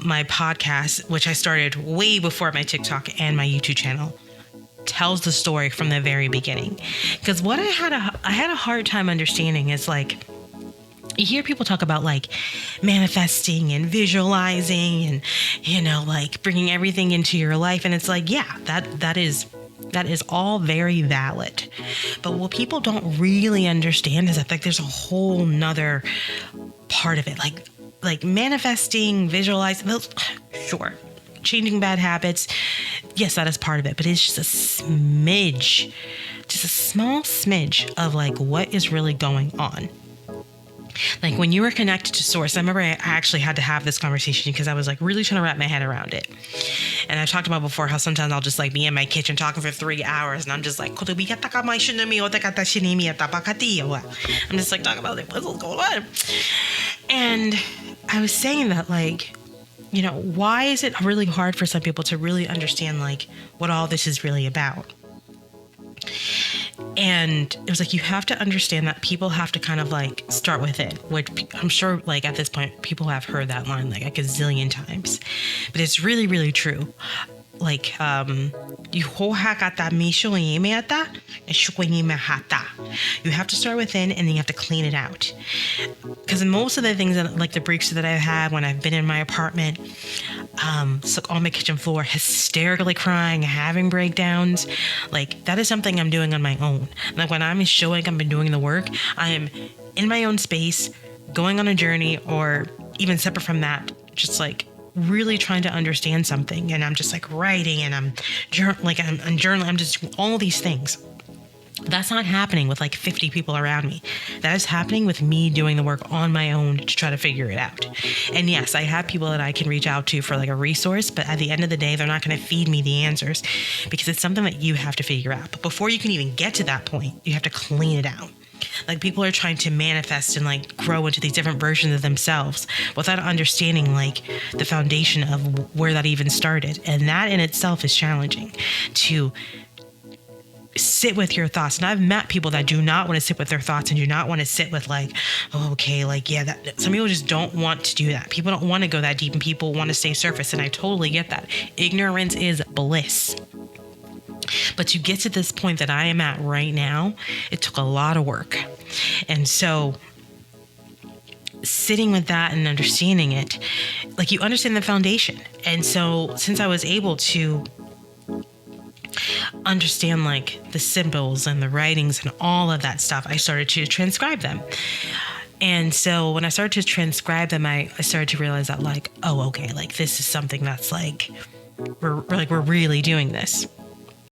my podcast, which I started way before my TikTok and my YouTube channel, tells the story from the very beginning. Because what I had a hard time understanding is like, you hear people talk about like manifesting and visualizing and, you know, like bringing everything into your life. And it's like, yeah, that is all very valid. But what people don't really understand is that like there's a whole nother part of it. Like manifesting, visualizing, those, sure. Changing bad habits, yes, that is part of it, but it's just a smidge, just a small smidge of like what is really going on. Like when you were connected to source, I remember I actually had to have this conversation because I was like really trying to wrap my head around it. And I've talked about before how sometimes I'll just like be in my kitchen talking for 3 hours and I'm just like, I'm just like talking about like, what's going on? And I was saying that like, you know, why is it really hard for some people to really understand like what all this is really about? And it was like, you have to understand that people have to kind of like start within, which I'm sure like at this point people have heard that line like a gazillion times, but it's really, really true. Like, you have to start within and then you have to clean it out. Because most of the things that like the breaks that I've had when I've been in my apartment, so on my kitchen floor, hysterically crying, having breakdowns, like that is something I'm doing on my own. Like when I'm showing I've been doing the work, I am in my own space, going on a journey, or even separate from that, just like really trying to understand something, and I'm just like writing and I'm journaling, I'm just doing all these things. That's not happening with like 50 people around me. That is happening with me doing the work on my own to try to figure it out. And yes, I have people that I can reach out to for like a resource, but at the end of the day, they're not going to feed me the answers because it's something that you have to figure out. But before you can even get to that point, you have to clean it out. Like people are trying to manifest and like grow into these different versions of themselves without understanding like the foundation of where that even started. And that in itself is challenging to sit with your thoughts. And I've met people that do not want to sit with their thoughts and do not want to sit with like, oh, okay, like, yeah, that some people just don't want to do that. People don't want to go that deep and people want to stay surface. And I totally get that. Ignorance is bliss. But to get to this point that I am at right now, it took a lot of work. And so sitting with that and understanding it, like you understand the foundation. And so since I was able to understand like the symbols and the writings and all of that stuff, I started to transcribe them. And so when I started to transcribe them, I started to realize that like, oh, okay, like this is something that's like, we're really doing this.